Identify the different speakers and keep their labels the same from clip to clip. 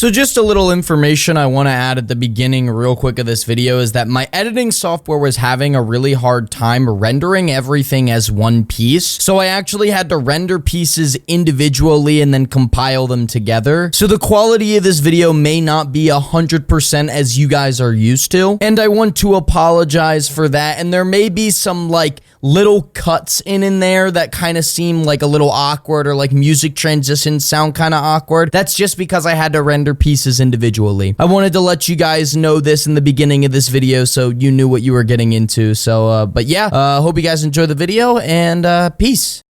Speaker 1: So just a little information I want to add at the beginning real quick of this video is that my editing software was having a really hard time rendering everything as one piece. So I actually had to render pieces individually and then compile them together. So the quality of this video may not be 100% as you guys are used to. And I want to apologize for that. And there may be some like little cuts in there that kind of seem like a little awkward, or like music transitions sound kind of awkward. That's just because I had to render pieces individually. I wanted to let you guys know this in the beginning of this video so you knew what you were getting into. So, but yeah, hope you guys enjoy the video, and peace.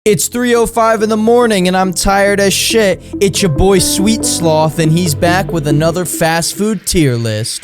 Speaker 1: It's 3:05 in the morning and I'm tired as shit. It's your boy Sweet Sloth and he's back with another fast food tier list.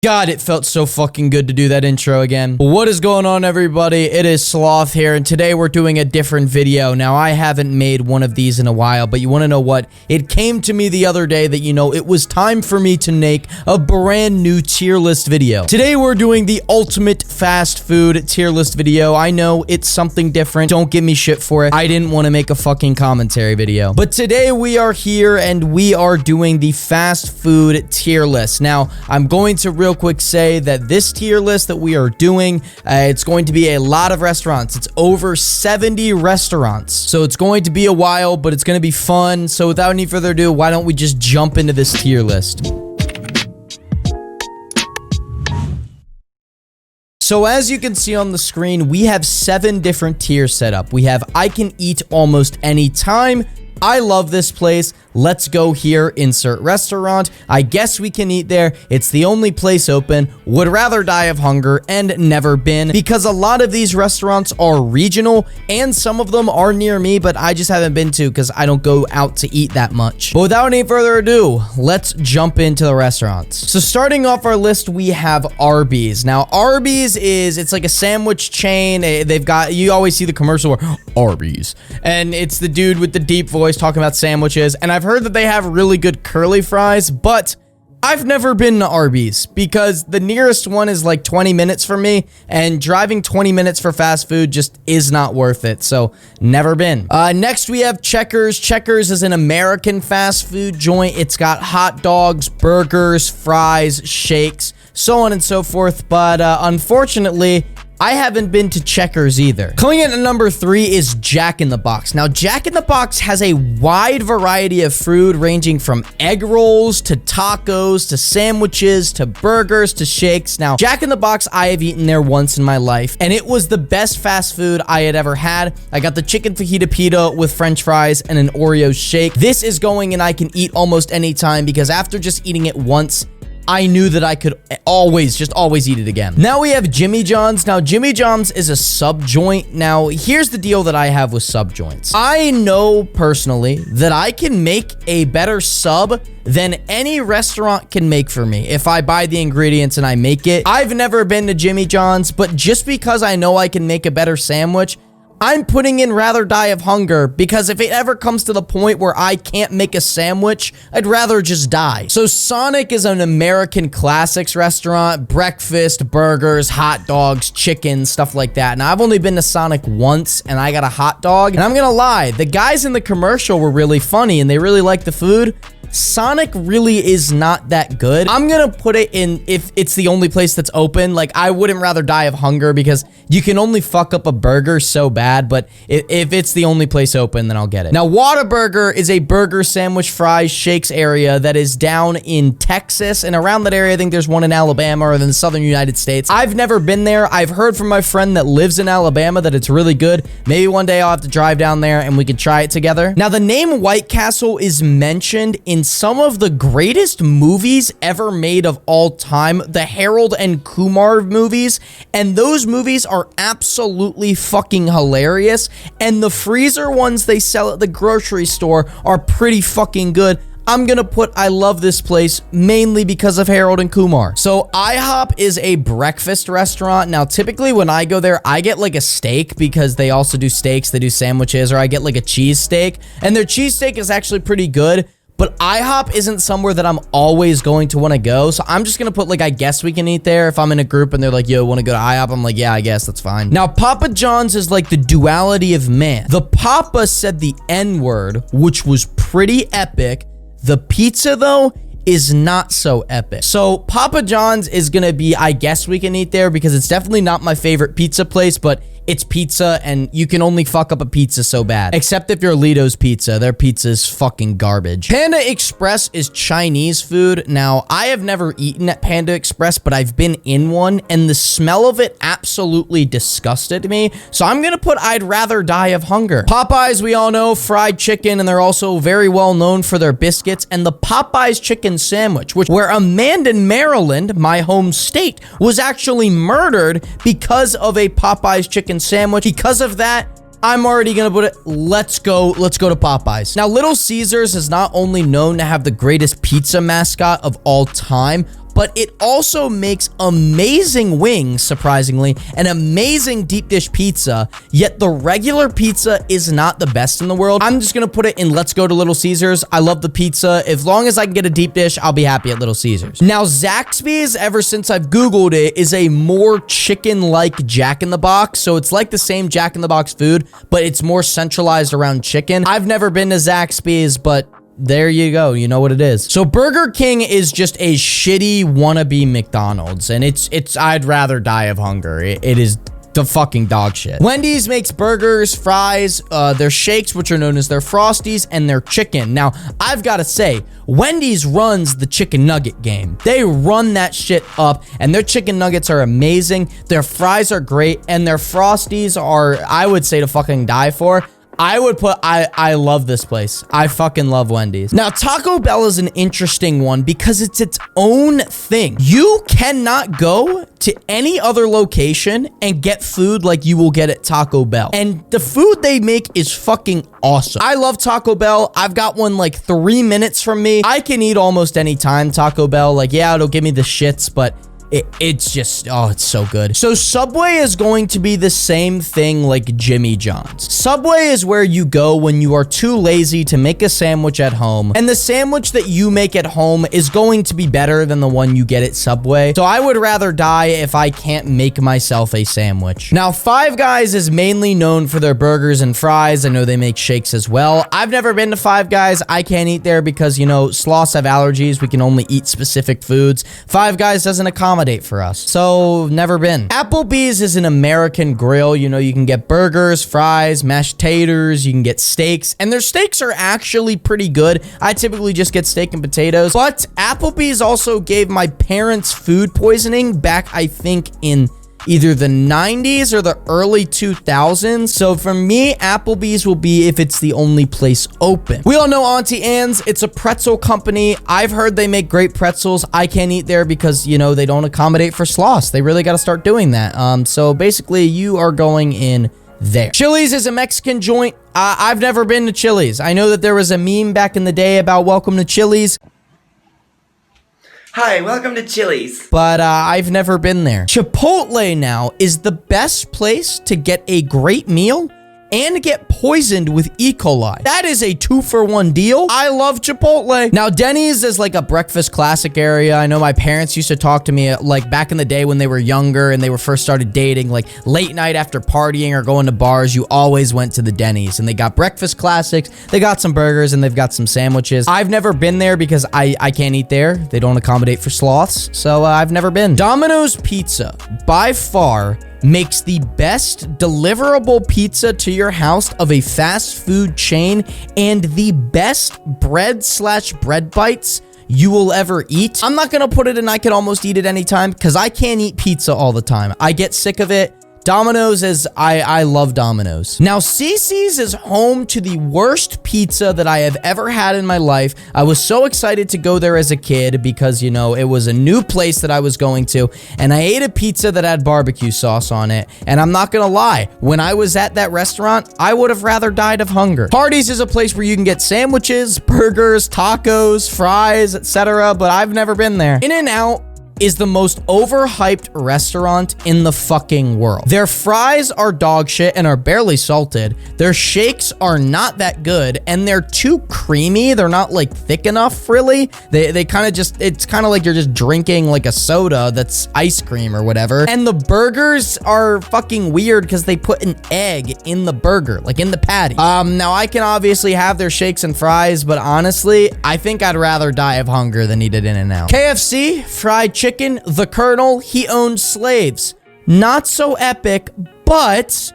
Speaker 1: God, it felt so fucking good to do that intro again. What is going on, everybody? It is Sloth here, and today we're doing a different video. Now, I haven't made one of these in a while, but you want to know what? It came to me the other day that, you know, it was time for me to make a brand new tier list video. Today, we're doing the ultimate fast food tier list video. I know it's something different. Don't give me shit for it. I didn't want to make a fucking commentary video. But today, we are here, and we are doing the fast food tier list. Now, I'm going to real quick say that this tier list that we are doing, it's going to be a lot of restaurants. It's over 70 restaurants. So it's going to be a while, but it's going to be fun. So without any further ado, why don't we just jump into this tier list? So as you can see on the screen, we have 7 different tiers set up. We have I can eat almost any time. I love this place. Let's go here, insert restaurant. I guess we can eat there. It's the only place open. Would rather die of hunger, and never been, because a lot of these restaurants are regional and some of them are near me, but I just haven't been to because I don't go out to eat that much. But without any further ado, let's jump into the restaurants. So starting off our list, we have Arby's. Now Arby's it's like a sandwich chain. They've got, you always see the commercial where Arby's, and it's the dude with the deep voice talking about sandwiches, and I've heard that they have really good curly fries, but I've never been to Arby's because the nearest one is like 20 minutes from me, and driving 20 minutes for fast food just is not worth it, so never been. Next we have Checkers. Checkers is an American fast food joint. It's got hot dogs, burgers, fries, shakes, so on and so forth, but unfortunately, I haven't been to Checkers either. Coming in at number 3 is Jack in the Box. Now, Jack in the Box has a wide variety of food ranging from egg rolls to tacos to sandwiches to burgers to shakes. Now, Jack in the Box, I have eaten there once in my life, and it was the best fast food I had ever had. I got the chicken fajita pita with french fries and an Oreo shake. This is going and I can eat almost any time because after just eating it once, I knew that I could always eat it again. Now we have Jimmy John's. Now, Jimmy John's is a sub joint. Now, here's the deal that I have with sub joints. I know personally that I can make a better sub than any restaurant can make for me if I buy the ingredients and I make it. I've never been to Jimmy John's, but just because I know I can make a better sandwich, I'm putting in rather die of hunger, because if it ever comes to the point where I can't make a sandwich, I'd rather just die. So Sonic is an American classics restaurant, breakfast, burgers, hot dogs, chicken, stuff like that. Now, I've only been to Sonic once and I got a hot dog, and I'm gonna lie, the guys in the commercial were really funny and they really liked the food. Sonic really is not that good. I'm gonna put it in, if it's the only place that's open, like I wouldn't rather die of hunger because you can only fuck up a burger so bad, but if it's the only place open, then I'll get it. Now, Whataburger is a burger, sandwich, fries, shakes area that is down in Texas, and around that area, I think there's one in Alabama or in the southern United States. I've never been there. I've heard from my friend that lives in Alabama that it's really good. Maybe one day I'll have to drive down there and we can try it together. Now, the name White Castle is mentioned in some of the greatest movies ever made of all time, the Harold and Kumar movies, and those movies are absolutely fucking hilarious, and the freezer ones they sell at the grocery store are pretty fucking good. I'm gonna put I love this place mainly because of Harold and Kumar. So Ihop is a breakfast restaurant. Now, typically when I go there, I get like a steak because they also do steaks, they do sandwiches, or I get like a cheese steak, and their cheese steak is actually pretty good. But IHOP isn't somewhere that I'm always going to want to go. So I'm just going to put like, I guess we can eat there. If I'm in a group and they're like, yo, want to go to IHOP? I'm like, yeah, I guess that's fine. Now, Papa John's is like the duality of man. The Papa said the N-word, which was pretty epic. The pizza, though, is not so epic. So Papa John's is going to be, I guess we can eat there because it's definitely not my favorite pizza place, but it's pizza and you can only fuck up a pizza so bad. Except if you're Lito's Pizza. Their pizza is fucking garbage. Panda Express is Chinese food. Now, I have never eaten at Panda Express, but I've been in one and the smell of it absolutely disgusted me. So I'm gonna put I'd rather die of hunger. Popeyes, we all know, fried chicken, and they're also very well known for their biscuits and the Popeyes chicken sandwich, where a man in Maryland, my home state, was actually murdered because of a Popeyes chicken sandwich. Because of that, I'm already gonna put it, let's go to Popeyes. Now, Little Caesars is not only known to have the greatest pizza mascot of all time, but it also makes amazing wings, surprisingly, and amazing deep dish pizza, yet the regular pizza is not the best in the world. I'm just gonna put it in let's go to Little Caesars. I love the pizza. As long as I can get a deep dish, I'll be happy at Little Caesars. Now, Zaxby's, ever since I've Googled it, is a more chicken-like Jack in the Box. So it's like the same Jack in the Box food, but it's more centralized around chicken. I've never been to Zaxby's, but there you go. You know what it is. So Burger King is just a shitty wannabe McDonald's, and it's I'd rather die of hunger. It is the fucking dog shit. Wendy's makes burgers, fries, their shakes, which are known as their Frosties, and their chicken. Now, I've got to say, Wendy's runs the chicken nugget game. They run that shit up, and their chicken nuggets are amazing. Their fries are great, and their Frosties are, I would say, to fucking die for. I would put, I love this place. I fucking love Wendy's. Now, Taco Bell is an interesting one because it's its own thing. You cannot go to any other location and get food like you will get at Taco Bell. And the food they make is fucking awesome. I love Taco Bell. I've got one like 3 minutes from me. I can eat almost any time Taco Bell. Like, yeah, it'll give me the shits, but it's just, oh, it's so good. So Subway is going to be the same thing like Jimmy John's. Subway is where you go when you are too lazy to make a sandwich at home. And the sandwich that you make at home is going to be better than the one you get at Subway. So I would rather die if I can't make myself a sandwich. Now, Five Guys is mainly known for their burgers and fries. I know they make shakes as well. I've never been to Five Guys. I can't eat there because, you know, sloths have allergies. We can only eat specific foods. Five Guys doesn't accommodate for us. So, never been. Applebee's is an American grill. You know, you can get burgers, fries, mashed taters, you can get steaks, and their steaks are actually pretty good. I typically just get steak and potatoes, but Applebee's also gave my parents food poisoning back, I think, in either the 90s or the early 2000s. So for me, Applebee's will be if it's the only place open. We all know Auntie Anne's. It's a pretzel company. I've heard they make great pretzels. I can't eat there because, you know, they don't accommodate for sloths. They really got to start doing that. So basically, you are going in there. Chili's is a Mexican joint. I've never been to Chili's. I know that there was a meme back in the day about welcome to Chili's.
Speaker 2: Hi, welcome to Chili's.
Speaker 1: But I've never been there. Chipotle now is the best place to get a great meal and get poisoned with E. coli. That is a 2-for-1 deal. I love Chipotle. Now, Denny's is like a breakfast classic area. I know my parents used to talk to me like back in the day when they were younger and they were first started dating, like late night after partying or going to bars, you always went to the Denny's and they got breakfast classics, they got some burgers, and they've got some sandwiches. I've never been there because I can't eat there. They don't accommodate for sloths, so I've never been. Domino's Pizza, by far, makes the best deliverable pizza to your house of a fast food chain and the best bread bites you will ever eat. I'm not gonna put it in I can almost eat it anytime because I can't eat pizza all the time. I get sick of it. Domino's is, I love Domino's. Now, Cece's is home to the worst pizza that I have ever had in my life. I was so excited to go there as a kid because, you know, it was a new place that I was going to, and I ate a pizza that had barbecue sauce on it, and I'm not gonna lie, when I was at that restaurant, I would have rather died of hunger. Hardee's is a place where you can get sandwiches, burgers, tacos, fries, etc., but I've never been there. In-N-Out is the most overhyped restaurant in the fucking world. Their fries are dog shit and are barely salted. Their shakes are not that good, and they're too creamy. They're not like thick enough, really. They kind of just, it's kind of like you're just drinking like a soda that's ice cream or whatever. And the burgers are fucking weird because they put an egg in the burger, like in the patty. Now I can obviously have their shakes and fries, but honestly, I think I'd rather die of hunger than eat it In-N-Out. KFC Fried Chicken, the Colonel, he owns slaves. Not so epic, but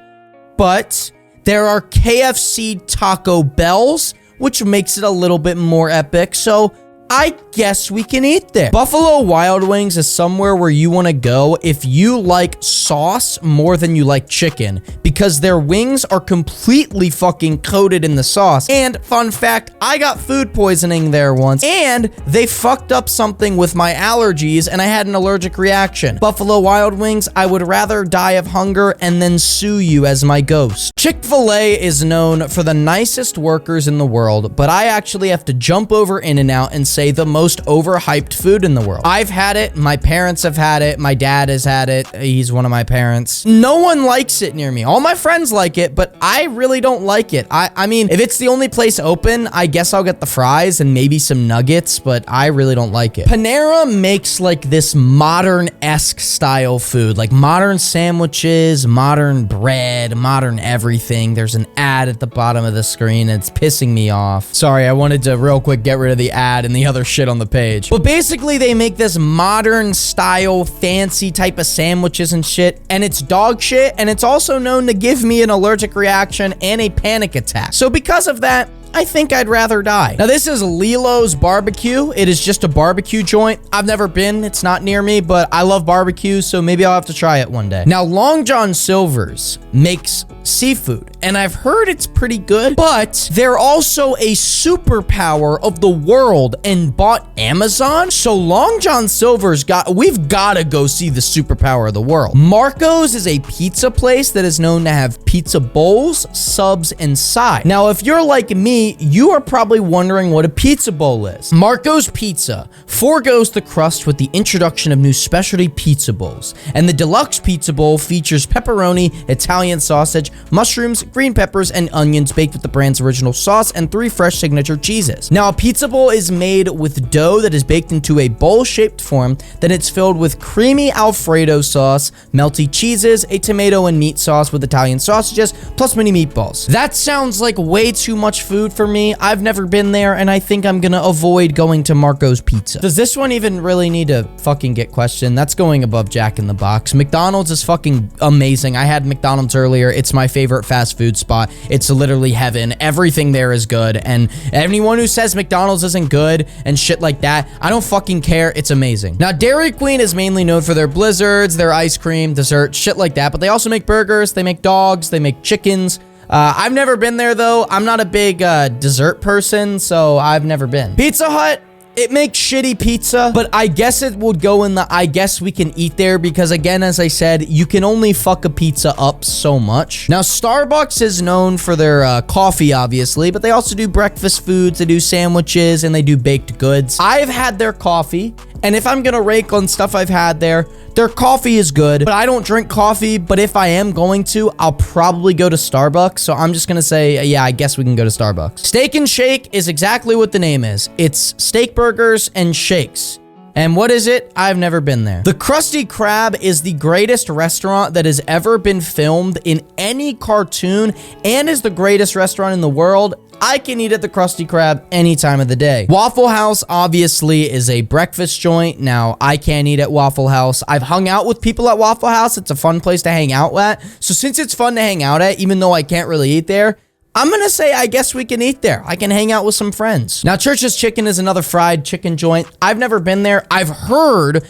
Speaker 1: there are KFC Taco Bells, which makes it a little bit more epic, so I guess we can eat there. Buffalo Wild Wings is somewhere where you want to go if you like sauce more than you like chicken, because their wings are completely fucking coated in the sauce. And fun fact, I got food poisoning there once, and they fucked up something with my allergies, and I had an allergic reaction. Buffalo Wild Wings, I would rather die of hunger and then sue you as my ghost. Chick-fil-A is known for the nicest workers in the world, but I actually have to jump over In-N-Out and say the most overhyped food in the world. I've had it. My parents have had it. My dad has had it. He's one of my parents. No one likes it near me. All my friends like it, but I really don't like it. I mean, if it's the only place open, I guess I'll get the fries and maybe some nuggets, but I really don't like it. Panera makes like this modern-esque style food, like modern sandwiches, modern bread, modern everything. There's an ad at the bottom of the screen. And it's pissing me off. Sorry, I wanted to real quick get rid of the ad and the other shit on the page. But basically, they make this modern style, fancy type of sandwiches and shit, and it's dog shit, and it's also known to give me an allergic reaction and a panic attack. So because of that, I think I'd rather die. Now, this is Lilo's Barbecue. It is just a barbecue joint. I've never been. It's not near me, but I love barbecue, so maybe I'll have to try it one day. Now, Long John Silver's makes seafood, and I've heard it's pretty good, but they're also a superpower of the world and bought Amazon. So Long John Silver's we've got to go see the superpower of the world. Marco's is a pizza place that is known to have pizza bowls, subs, and sides. Now, if you're like me, you are probably wondering what a pizza bowl is. Marco's Pizza forgoes the crust with the introduction of new specialty pizza bowls, and the deluxe pizza bowl features pepperoni, Italian sausage, mushrooms, green peppers, and onions baked with the brand's original sauce and 3 fresh signature cheeses. Now, a pizza bowl is made with dough that is baked into a bowl-shaped form, then it's filled with creamy Alfredo sauce, melty cheeses, a tomato and meat sauce with Italian sausages, plus mini meatballs. That sounds like way too much food for me. I've never been there, and I think I'm gonna avoid going to Marco's Pizza. Does this one even really need to fucking get questioned? That's going above Jack in the Box. McDonald's is fucking amazing. I had McDonald's earlier. It's my favorite fast food spot. It's literally heaven. Everything there is good, and anyone who says McDonald's isn't good and shit like that, I don't fucking care. It's amazing. Now, Dairy Queen is mainly known for their blizzards, their ice cream, dessert, shit like that, but they also make burgers, they make dogs, they make chickens. I've never been there, though. I'm not a big dessert person, so I've never been. Pizza Hut, it makes shitty pizza, but I guess it would go in the I guess we can eat there because, again, as I said, you can only fuck a pizza up so much. Now, Starbucks is known for their coffee, obviously, but they also do breakfast foods, they do sandwiches, and they do baked goods. I've had their coffee, and if I'm gonna rake on stuff I've had there, their coffee is good, but I don't drink coffee. But if I am going to, I'll probably go to Starbucks. So I'm just gonna say, yeah, I guess we can go to Starbucks. Steak and Shake is exactly what the name is. It's steak burgers and shakes. And what is it? I've never been there. The Krusty Krab is the greatest restaurant that has ever been filmed in any cartoon and is the greatest restaurant in the world. I can eat at the Krusty Krab any time of the day. Waffle House obviously is a breakfast joint. Now, I can't eat at Waffle House. I've hung out with people at Waffle House. It's a fun place to hang out at. So since it's fun to hang out at, even though I can't really eat there, I'm gonna say I guess we can eat there. I can hang out with some friends. Now, Church's Chicken is another fried chicken joint. I've never been there. I've heard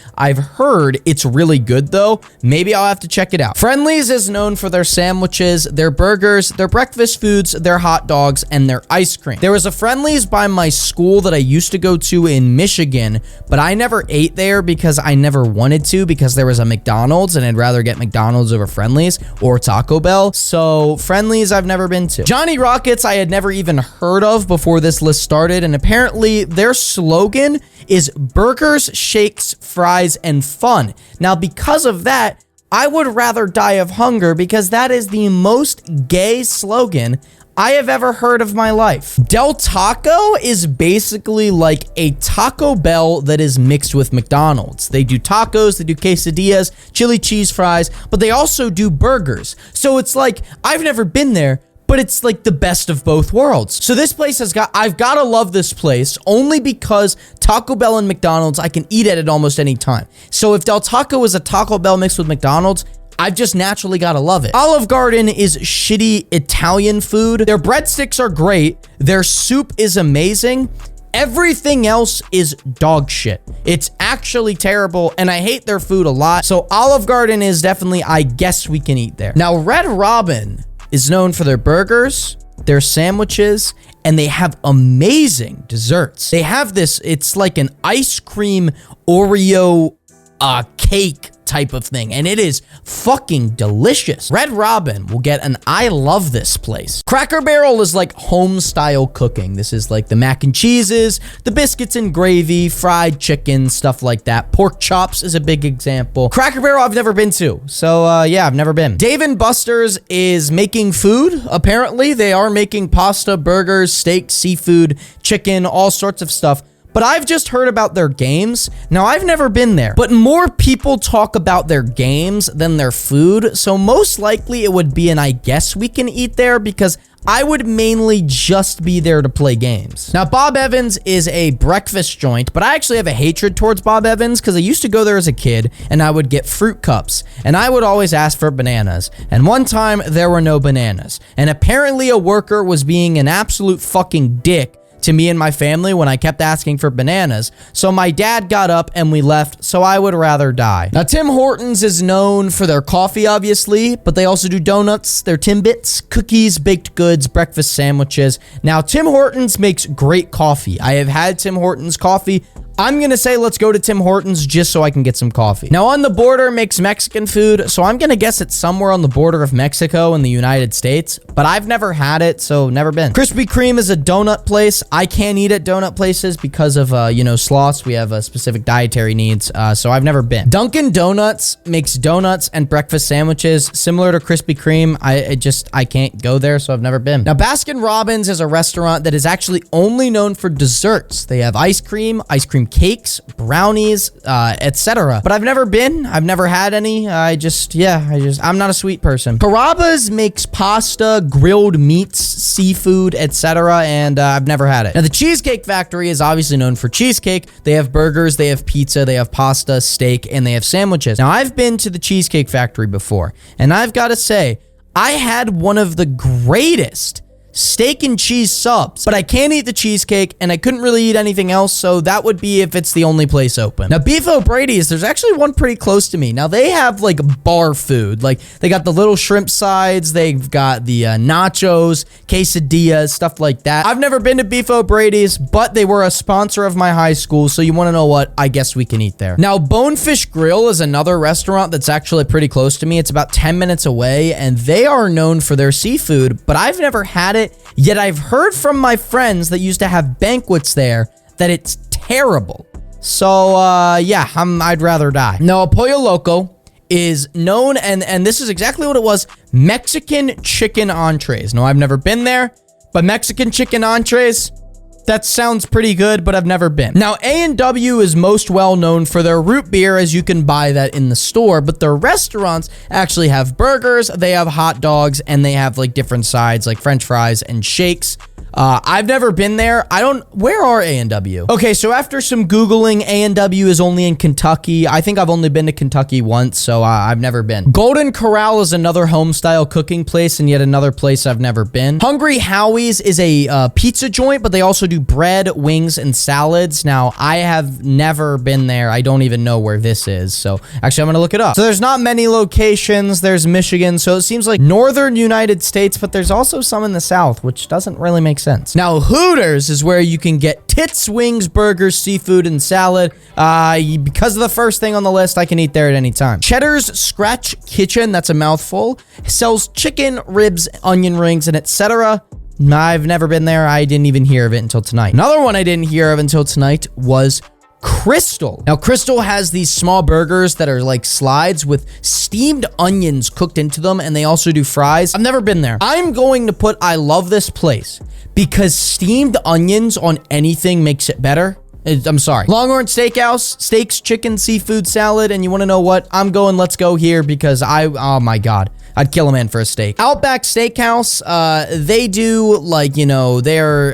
Speaker 1: it's really good, though. Maybe I'll have to check it out. Friendly's is known for their sandwiches, their burgers, their breakfast foods, their hot dogs, and their ice cream. There was a Friendly's by my school that I used to go to in Michigan, but I never ate there because I never wanted to because there was a McDonald's, and I'd rather get McDonald's over Friendly's or Taco Bell. So Friendly's I've never been to. Johnny Johnny Rockets I had never even heard of before this list started, and apparently their slogan is burgers, shakes, fries, and fun. Now, because of that, I would rather die of hunger because that is the most gay slogan I have ever heard of my life. Del Taco is basically like a Taco Bell that is mixed with McDonald's. They do tacos, they do quesadillas, chili cheese fries, but they also do burgers. So it's like, I've never been there, but it's like the best of both worlds. So this place I've gotta love this place only because Taco Bell and McDonald's, I can eat at almost any time. So if Del Taco is a Taco Bell mixed with McDonald's, I've just naturally gotta love it. Olive Garden is shitty Italian food. Their breadsticks are great. Their soup is amazing. Everything else is dog shit. It's actually terrible, and I hate their food a lot. So Olive Garden is definitely, I guess we can eat there. Now, Red Robin is known for their burgers, their sandwiches, and they have amazing desserts. They have this, it's like an ice cream Oreo cake type of thing, and it is fucking delicious. Red Robin will get an I love this place. Cracker Barrel is like home style cooking. This is like the mac and cheeses, the biscuits and gravy, fried chicken, stuff like that. Pork chops is a big example. Cracker Barrel I've never been to, so yeah, I've never been. Dave & Buster's is making food. Apparently they are making pasta, burgers, steak, seafood, chicken, all sorts of stuff. But I've just heard about their games. Now, I've never been there, but more people talk about their games than their food. So most likely it would be an I guess we can eat there because I would mainly just be there to play games. Now, Bob Evans is a breakfast joint, but I actually have a hatred towards Bob Evans because I used to go there as a kid and I would get fruit cups and I would always ask for bananas. And one time there were no bananas. And apparently a worker was being an absolute fucking dick to me and my family when I kept asking for bananas. So my dad got up and we left, so I would rather die. Now, Tim Hortons is known for their coffee, obviously, but they also do donuts, their Timbits, cookies, baked goods, breakfast sandwiches. Now, Tim Hortons makes great coffee. I have had Tim Hortons coffee. I'm gonna say let's go to Tim Hortons just so I can get some coffee. Now, On the Border makes Mexican food, so I'm gonna guess it's somewhere on the border of Mexico and the United States, but I've never had it, so never been. Krispy Kreme is a donut place. I can't eat at donut places because of, sloths. We have specific dietary needs, so I've never been. Dunkin' Donuts makes donuts and breakfast sandwiches similar to Krispy Kreme. I can't go there, so I've never been. Now, Baskin Robbins is a restaurant that is actually only known for desserts. They have ice cream cakes, brownies, etc. But I've never been. I've never had any. I'm not a sweet person. Carrabba's makes pasta, grilled meats, seafood, etc. And I've never had it. Now, the Cheesecake Factory is obviously known for cheesecake. They have burgers, they have pizza, they have pasta, steak, and they have sandwiches. Now, I've been to the Cheesecake Factory before, and I've got to say, I had one of the greatest steak and cheese subs, but I can't eat the cheesecake and I couldn't really eat anything else, so that would be if it's the only place open. Now, Beef O'Brady's, there's actually one pretty close to me. Now, they have like bar food, like they got the little shrimp sides, they've got the nachos, quesadillas, stuff like that. I've never been to Beef O'Brady's, but they were a sponsor of my high school, so you want to know what? I guess we can eat there. Now, Bonefish Grill is another restaurant that's actually pretty close to me. It's about 10 minutes away, and they are known for their seafood, but I've never had it. Yet I've heard from my friends that used to have banquets there that it's terrible. So, I'd rather die. Now, Pollo Loco is known, and this is exactly what it was, Mexican chicken entrees. No, I've never been there, but Mexican chicken entrees, that sounds pretty good, but I've never been. Now, A&W is most well known for their root beer, as you can buy that in the store, but their restaurants actually have burgers, they have hot dogs, and they have like different sides like French fries and shakes. I've never been there. Where are A&W? Okay, so after some Googling, A&W is only in Kentucky. I think I've only been to Kentucky once, so I've never been. Golden Corral is another home-style cooking place, and yet another place I've never been. Hungry Howie's is a pizza joint, but they also do bread, wings, and salads. Now, I have never been there. I don't even know where this is, so actually, I'm gonna look it up. So there's not many locations. There's Michigan, so it seems like northern United States, but there's also some in the south, which doesn't really make sense. Now, Hooters is where you can get tits, wings, burgers, seafood, and salad. Because of the first thing on the list, I can eat there at any time. Cheddar's Scratch Kitchen, that's a mouthful, sells chicken, ribs, onion rings, and etc. I've never been there. I didn't even hear of it until tonight. Another one I didn't hear of until tonight was Crystal. Now, Crystal has these small burgers that are like slides with steamed onions cooked into them, and they also do fries. I've never been there. I'm going to put I love this place because steamed onions on anything makes it better. I'm sorry. Longhorn Steakhouse, steaks, chicken, seafood, salad, and you want to know what? I'm going, let's go here because oh my God. I'd kill a man for a steak. Outback Steakhouse, they do like, you know,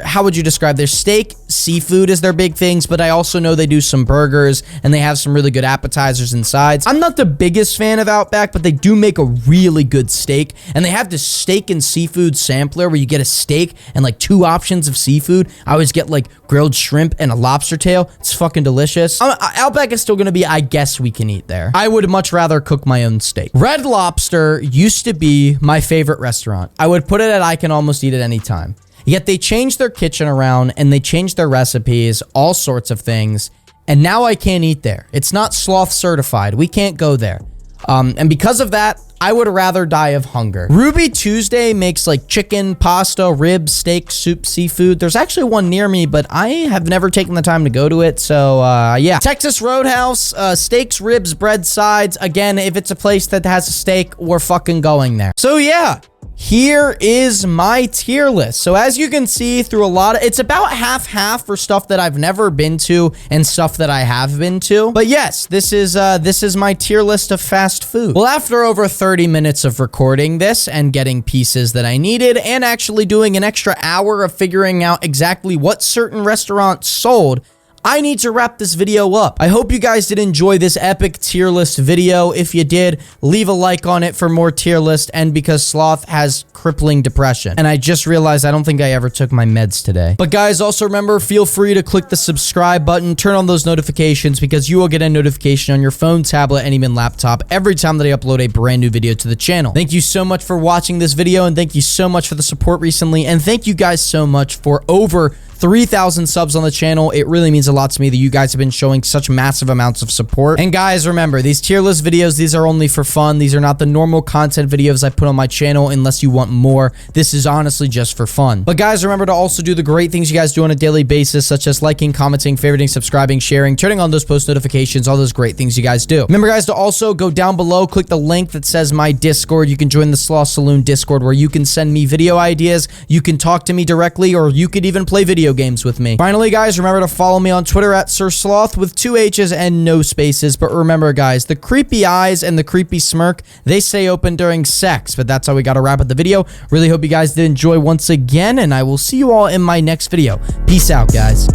Speaker 1: how would you describe their steak? Seafood is their big things, but I also know they do some burgers and they have some really good appetizers and sides. I'm not the biggest fan of Outback, but they do make a really good steak, and they have this steak and seafood sampler where you get a steak and like 2 options of seafood. I always get like grilled shrimp and a lobster tail. It's fucking delicious. Outback is still gonna be, I guess we can eat there. I would much rather cook my own steak. Red Lobster used to be my favorite restaurant. I would put it at I can almost eat at any time. Yet they changed their kitchen around and they changed their recipes, all sorts of things, and now I can't eat there. It's not sloth certified. We can't go there. And because of that, I would rather die of hunger. Ruby Tuesday makes like chicken, pasta, ribs, steak, soup, seafood. There's actually one near me, but I have never taken the time to go to it. So, yeah. Texas Roadhouse, steaks, ribs, bread, sides. Again, if it's a place that has a steak, we're fucking going there. So, yeah. Here is my tier list. So as you can see through it's about half for stuff that I've never been to and stuff that I have been to. But yes, this is my tier list of fast food. Well, after over 30 minutes of recording this and getting pieces that I needed and actually doing an extra hour of figuring out exactly what certain restaurants sold, I need to wrap this video up. I hope you guys did enjoy this epic tier list video. If you did, leave a like on it for more tier list, and because Sloth has crippling depression. And I just realized I don't think I ever took my meds today. But guys, also remember, feel free to click the subscribe button, turn on those notifications, because you will get a notification on your phone, tablet, and even laptop every time that I upload a brand new video to the channel. Thank you so much for watching this video, and thank you so much for the support recently, and thank you guys so much for over 3,000 subs on the channel. It really means a lot to me that you guys have been showing such massive amounts of support. And guys, remember, these tier list videos, these are only for fun. These are not the normal content videos I put on my channel unless you want more. This is honestly just for fun. But guys, remember to also do the great things you guys do on a daily basis, such as liking, commenting, favoriting, subscribing, sharing, turning on those post notifications, all those great things you guys do. Remember guys to also go down below, click the link that says my Discord. You can join the Sloth Saloon Discord where you can send me video ideas, you can talk to me directly, or you could even play video games with me. Finally, guys, remember to follow me on Twitter at Sir Sloth with 2 H's and no spaces. But remember, guys, the creepy eyes and the creepy smirk, they stay open during sex. But that's how we got to wrap up the video. Really hope you guys did enjoy once again, and I will see you all in my next video. Peace out, guys.